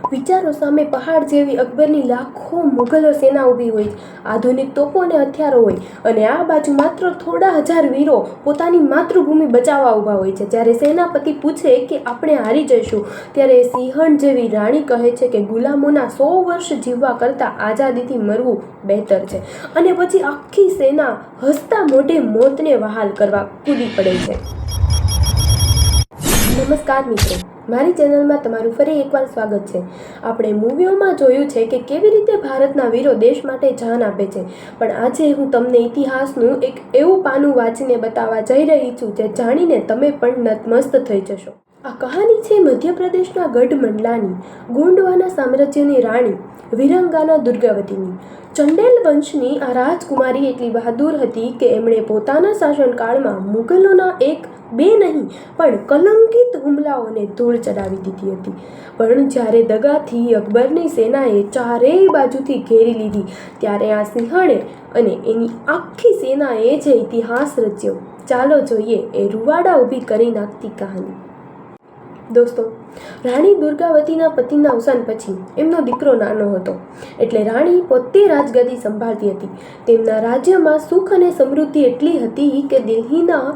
વિચારો સામે પહાડ જેવી અકબરની લાખો મુઘલો સેના ઊભી હોય, આધુનિક તોપો અને હથિયારો હોય, અને આ બાજુ માત્ર થોડા હજાર વીરો પોતાની માતૃભૂમિ બચાવવા ઊભા હોય છે. જ્યારે સેનાપતિ પૂછે કે આપણે હારી જઈશું, ત્યારે સિંહણ જેવી રાણી કહે છે કે ગુલામોના 100 વર્ષ જીવવા કરતાં આઝાદીથી મરવું બહેતર છે. અને પછી આખી સેના હસતા મોઢે મોતને વહાલ કરવા કૂદી પડે છે. નમસ્કાર મિત્રો, મારી ચેનલમાં તમારું ફરી એકવાર સ્વાગત છે. આપણે મૂવીઓમાં જોયું છે કે કેવી રીતે ભારતના વીરો દેશ માટે જાન આપે છે, પણ આજે હું તમને ઇતિહાસનું એક એવું પાનું વાંચીને બતાવવા જઈ રહી છું જે જાણીને તમે પણ નતમસ્ત થઈ જશો. આ કહાની છે મધ્યપ્રદેશના ગઢ મંડલાની, ગોંડવાના સામ્રાજ્યની રાણી વીરાંગના દુર્ગાવતીની. ચંડેલ વંશની આ રાજકુમારી એટલી બહાદુર હતી કે એમણે પોતાના શાસનકાળમાં મુગલોના એક બે નહીં પણ કલંકિત હુમલાઓને ધૂળ ચડાવી દીધી હતી. પણ જ્યારે દગાથી અકબરની સેનાએ ચારેય બાજુથી ઘેરી લીધી, ત્યારે આ સિંહણે અને એની આખી સેનાએ જે ઇતિહાસ રચ્યો, ચાલો જોઈએ એ રૂવાડા ઊભી કરી નાખતી કહાની. દોસ્તો, રાણી દુર્ગાવતીના પતિના અવસાન પછી એમનો દીકરો નાનો હતો, એટલે રાણી પોતે રાજગાદી સંભાળતી હતી. તેમના રાજ્યમાં સુખ અને સમૃદ્ધિ એટલી હતી કે દિલ્હીના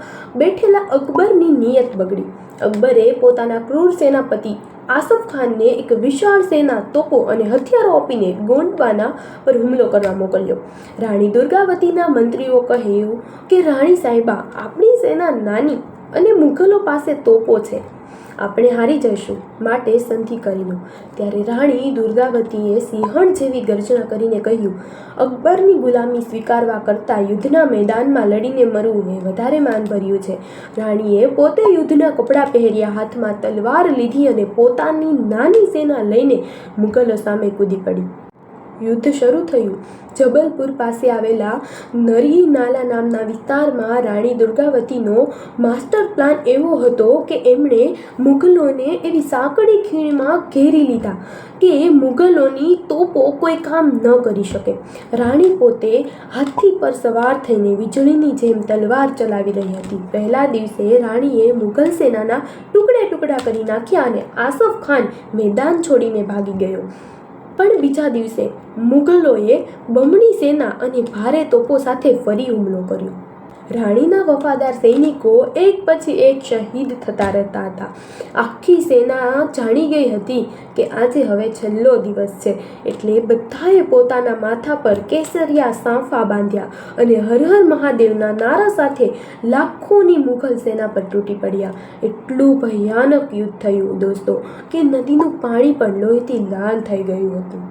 બેઠેલા અકબરની નિયત બગડી. અકબરે પોતાના ક્રૂર સેનાપતિ આસફ ખાનને એક વિશાળ સેના, તોપો અને હથિયારો આપીને ગોંડવાના પર હુમલો કરવા મોકલ્યો. રાણી દુર્ગાવતીના મંત્રીઓ કહ્યું કે રાણી સાહેબા, આપણી સેના નાની અને મુઘલો પાસે તોપો છે, આપણે હારી જઈશું, માટે સંધિ કરી લો. ત્યારે રાણી દુર્ગાવતીએ સિંહણ જેવી ગર્જના કરીને કહ્યું, અકબરની ગુલામી સ્વીકારવા કરતાં યુદ્ધના મેદાનમાં લડીને મરવું એ વધારે માનભર્યું છે. રાણીએ પોતે યુદ્ધના કપડાં પહેર્યા, હાથમાં તલવાર લીધી અને પોતાની નાની સેના લઈને મુગલો સામે કૂદી પડી. યુદ્ધ શરૂ થયું. જબલપુર પાસે આવેલા નરી નાલા નામના વિસ્તારમાં રાણી દુર્ગાવતીનો માસ્ટર પ્લાન એવો હતો કે એમણે મુગલોને એવી સાંકડી ખીણમાં ઘેરી લીધા કે મુગલોની તોપો કોઈ કામ ન કરી શકે. રાણી પોતે હાથી પર સવાર થઈને વીજળીની જેમ તલવાર ચલાવી રહી હતી. પહેલા દિવસે રાણીએ મુગલ સેનાના ટુકડે ટુકડા કરી નાખ્યા અને આસફ ખાન મેદાન છોડીને ભાગી ગયો. પણ બીજા દિવસે મુગલોએ બમણી સેના અને ભારે તોપો સાથે ફરી હુમલો કર્યો. રાણીના વફાદાર સૈનિકો એક પછી એક શહીદ થતા રહેતા હતા. આખી સેના જાણી ગઈ હતી કે આજે હવે છેલ્લો દિવસ છે, એટલે બધાએ પોતાના માથા પર કેસરિયા સાંફા બાંધ્યા અને હર હર મહાદેવના નારા સાથે લાખોની મુઘલ સેના પર તૂટી પડ્યા. એટલું ભયાનક યુદ્ધ થયું દોસ્તો કે નદીનું પાણી પણ લોહીથી લાલ થઈ ગયું હતું.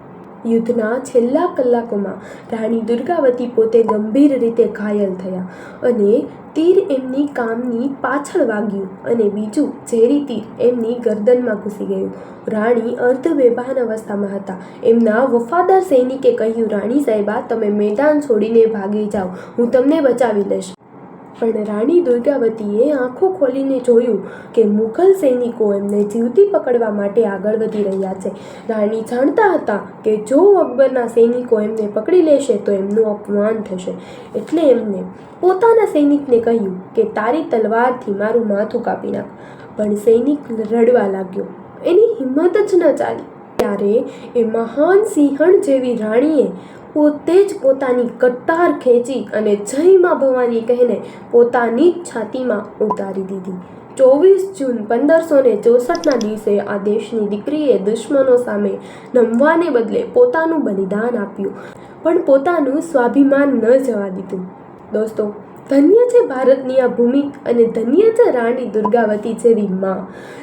યુદ્ધના છેલ્લા કલાકોમાં રાણી દુર્ગાવતી પોતે ગંભીર રીતે ઘાયલ થયા અને તીર એમની કામની પાછળ વાગ્યું અને બીજું ઝેરી તીર એમની ગરદનમાં ઘૂસી ગયું. રાણી અર્ધબેભાન અવસ્થામાં હતા. એમના વફાદાર સૈનિકે કહ્યું, રાણી સાહેબા, તમે મેદાન છોડીને ભાગી જાઓ, હું તમને બચાવી લઈશ. પણ રાણી દુર્ગાવતીએ આંખો ખોલીને જોયું કે મુઘલ સૈનિકો એમને જીવતી પકડવા માટે આગળ વધી રહ્યા છે. રાણી જાણતા હતા કે જો અકબરના સૈનિકો એમને પકડી લેશે તો એમનું અપમાન થશે, એટલે એમને પોતાના સૈનિકને કહ્યું કે તારી તલવારથી મારું માથું કાપી નાખ. પણ સૈનિક રડવા લાગ્યો, એની હિંમત જ ન ચાલી. ત્યારે એ મહાન સિંહણ જેવી રાણીએ પોતે જ પોતાની કટાર ખેંચી અને જય માં ભવાની કહીને પોતાની જ છાતીમાં ઉતારી દીધી. 24 જૂન 1564ના દિવસે આ દેશની દીકરીએ દુશ્મનો સામે નમવાને બદલે પોતાનું બલિદાન આપ્યું, પણ પોતાનું સ્વાભિમાન ન જવા દીધું. દોસ્તો, ધન્ય છે ભારતની આ ભૂમિ અને ધન્ય છે રાણી દુર્ગાવતી જેવી માં,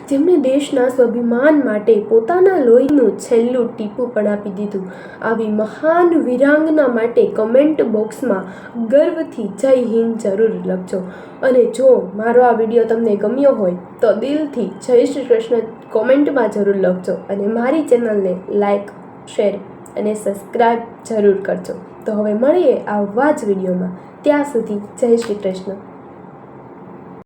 જેમણે દેશના સ્વાભિમાન માટે પોતાના લોહીનું છેલ્લું ટીપું પણ આપી દીધું. આવી મહાન વીરાંગના માટે કમેન્ટ બોક્સમાં ગર્વથી જય હિન્દ જરૂર લખજો. અને જો મારો આ વિડીયો તમને ગમ્યો હોય તો દિલથી જય શ્રી કૃષ્ણ કોમેન્ટમાં જરૂર લખજો અને મારી ચેનલને લાઈક, શેર અને સબસ્ક્રાઈબ જરૂર કરજો. તો હવે મળીએ આવા જ વિડીયોમાં. ત્યાં સુધી જય શ્રી કૃષ્ણ.